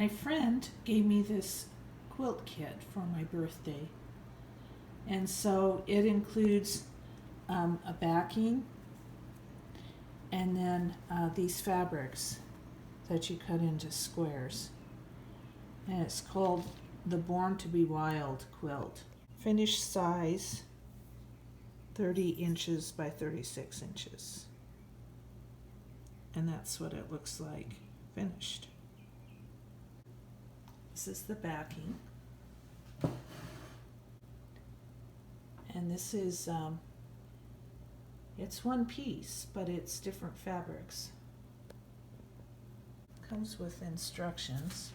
My friend gave me this quilt kit for my birthday, and so it includes a backing and then these fabrics that you cut into squares, and it's called the Born to be Wild quilt. Finished size 30 inches by 36 inches, and that's what it looks like finished. This is the backing, and this is it's one piece, but it's different fabrics. Comes with instructions,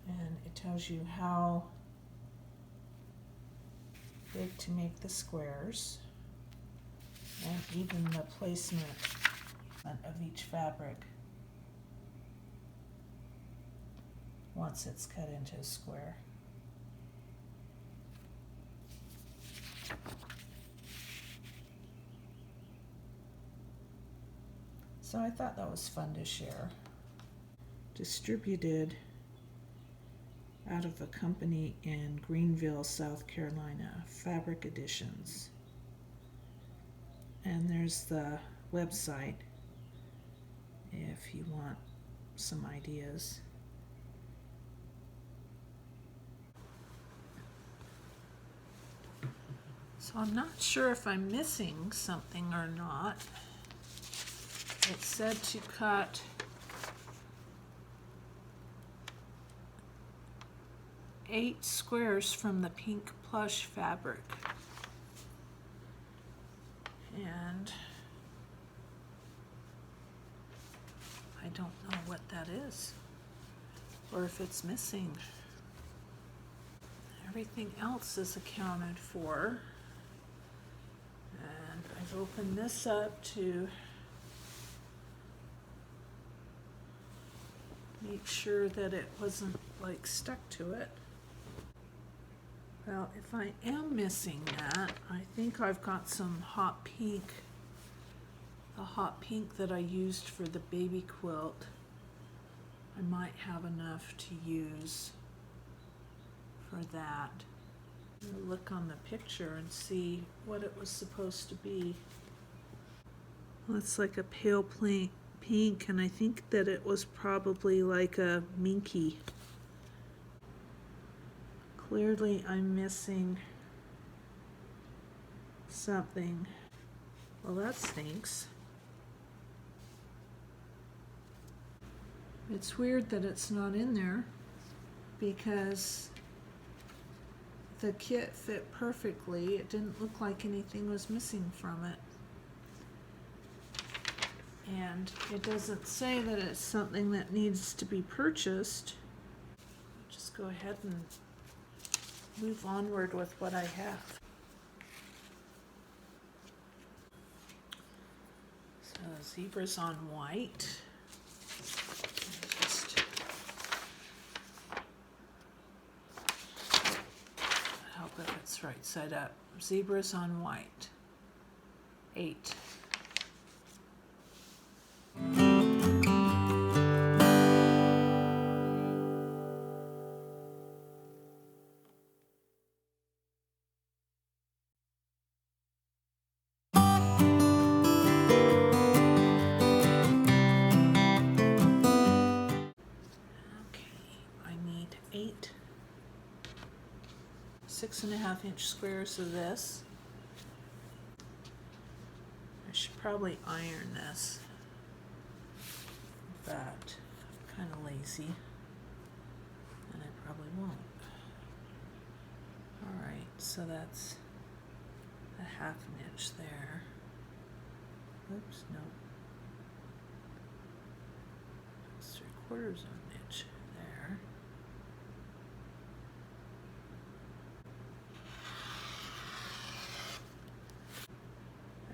and it tells you how big to make the squares, and even the placement of each fabric once it's cut into a square. So I thought that was fun to share. Distributed out of a company in Greenville, South Carolina, Fabric Editions. And there's the website if you want some ideas. So I'm not sure if I'm missing something or not. It said to cut 8 squares from the pink plush fabric. And I don't know what that is, or if it's missing. Everything else is accounted for. And I've opened this up to make sure that it wasn't like stuck to it. Well, if I am missing that, I think I've got some hot pink, the hot pink that I used for the baby quilt. I might have enough to use for that. I'll look on the picture and see what it was supposed to be. Well, it's like a pale pink, and I think that it was probably like a minky. Clearly I'm missing something. Well, that stinks. It's weird that it's not in there because the kit fit perfectly. It didn't look like anything was missing from it. And it doesn't say that it's something that needs to be purchased. Just go ahead and move onward with what I have. So zebras on white. Just help if it's right side up. Zebras on white. 8. Eight 6.5 inch squares of this. I should probably iron this, but I'm kind of lazy and I probably won't. Alright, so that's a 1/2 inch there. Oops, no. That's 3/4 inch there.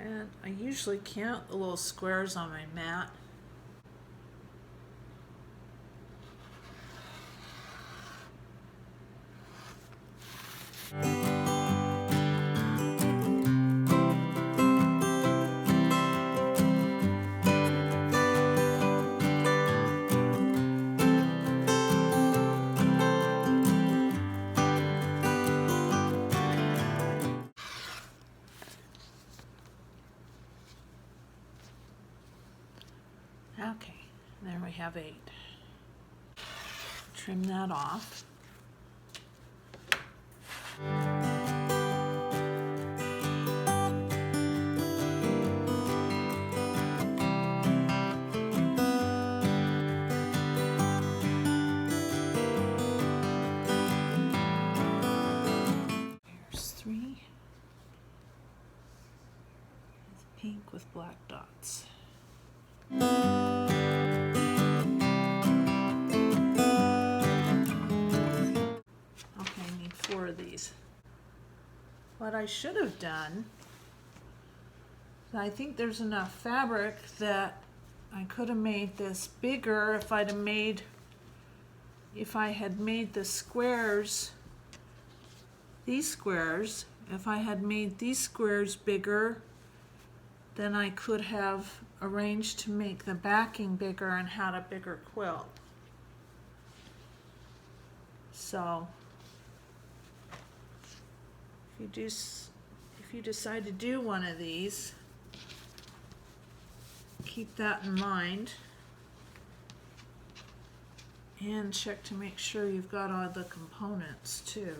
And I usually count the little squares on my mat. Okay, there we have 8. Trim that off. Here's 3. Pink with black dots. Okay, I need 4 of these. What I should have done, I think there's enough fabric that I could have made this bigger if I had made the squares, these squares, if I had made these squares bigger, then I could have arranged to make the backing bigger and had a bigger quilt. So if you decide to do one of these, keep that in mind and check to make sure you've got all the components too.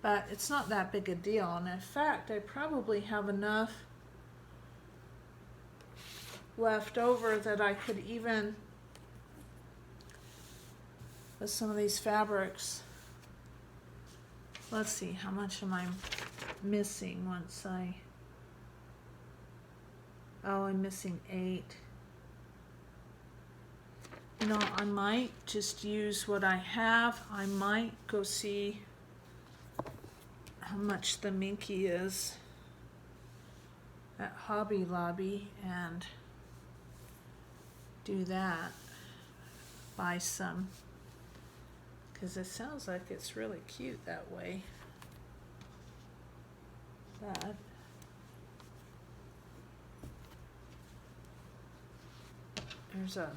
But it's not that big a deal, and in fact I probably have enough left over that I could even, with some of these fabrics, let's see, how much am I missing once I'm missing 8. You know, I might just use what I have. I might go see how much the Minky is at Hobby Lobby and do that, buy some, because it sounds like it's really cute that way. But there's a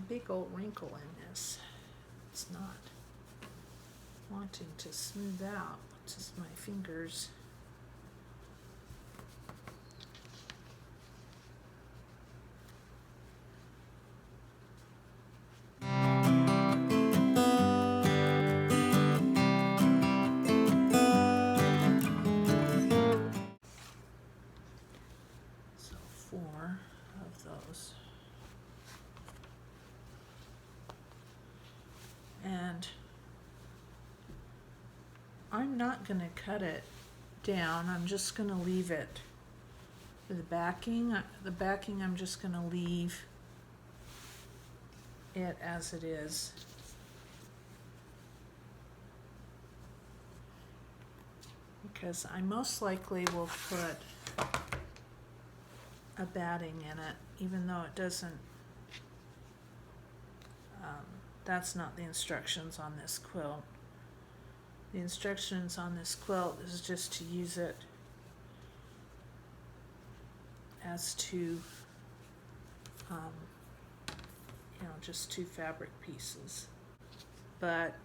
big old wrinkle in this. It's not wanting to smooth out, just my fingers. So 4 of those. And I'm not going to cut it down. I'm just going to leave it for the backing. The backing, I'm just going to leave it as it is. Because I most likely will put a batting in it, even though it doesn't, that's not the instructions on this quilt. The instructions on this quilt is just to use it as 2, you know, just 2 fabric pieces. But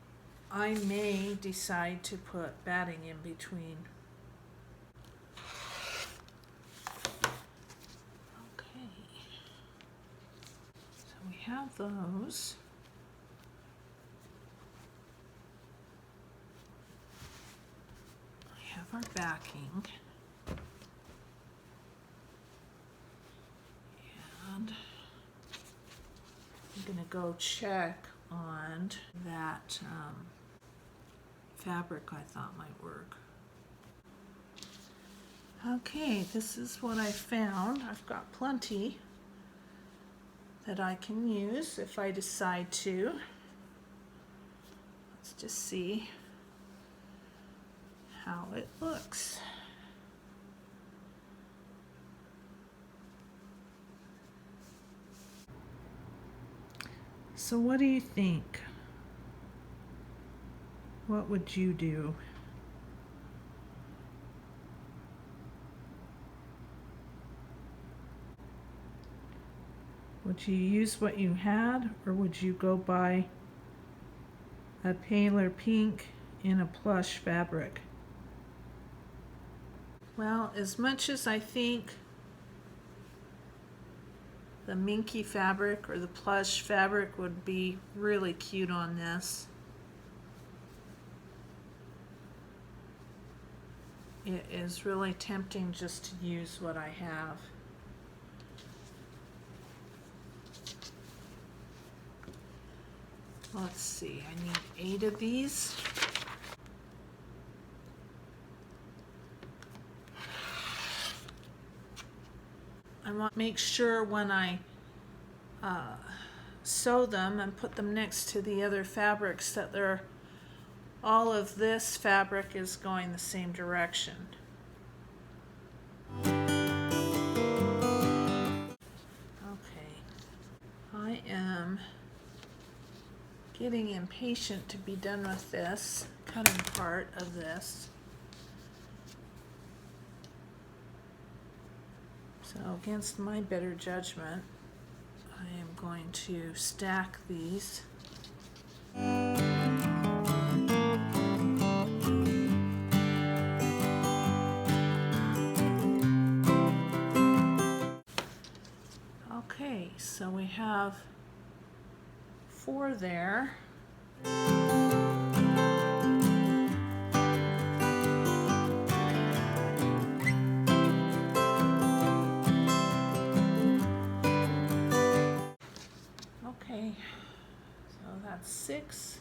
I may decide to put batting in between. Okay, so we have those. Our backing, and I'm going to go check on that fabric I thought might work. Okay, this is what I found. I've got plenty that I can use if I decide to. Let's just see how it looks. So what do you think? What would you do? Would you use what you had, or would you go buy a paler pink in a plush fabric. Well, as much as I think the minky fabric or the plush fabric would be really cute on this, it is really tempting just to use what I have. Let's see, I need 8 of these. I want to make sure when I sew them and put them next to the other fabrics that all of this fabric is going the same direction. Okay, I am getting impatient to be done with this cutting part of this. So against my better judgment, I am going to stack these. Okay, so we have 4 there. Okay, so that's 6.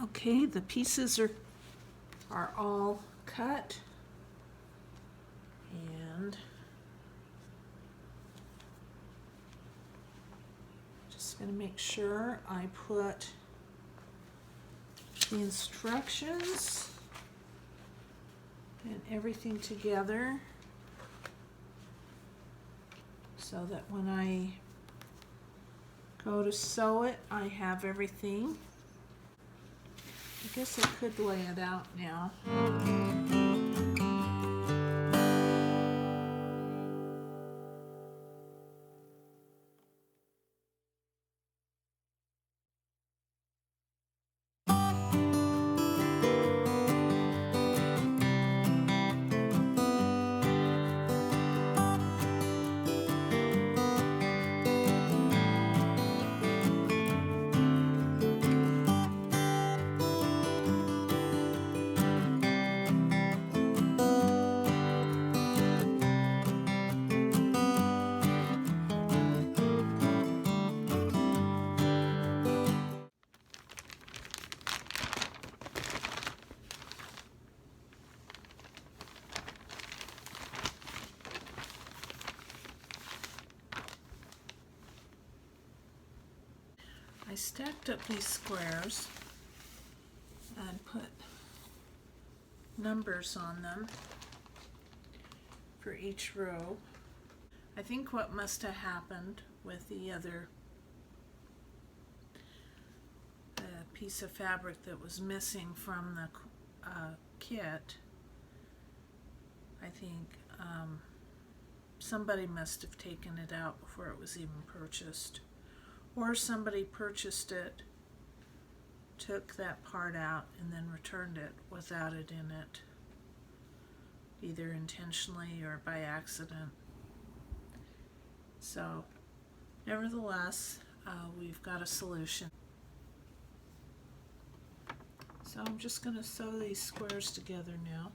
Okay, the pieces are all cut, and just going to make sure I put the instructions and everything together so that when I go to sew it, I have everything. I guess I could lay it out now. I stacked up these squares and put numbers on them for each row. I think what must have happened with the other piece of fabric that was missing from the kit, I think somebody must have taken it out before it was even purchased. Or somebody purchased it, took that part out, and then returned it without it in it, either intentionally or by accident. So, nevertheless, we've got a solution. So I'm just going to sew these squares together now.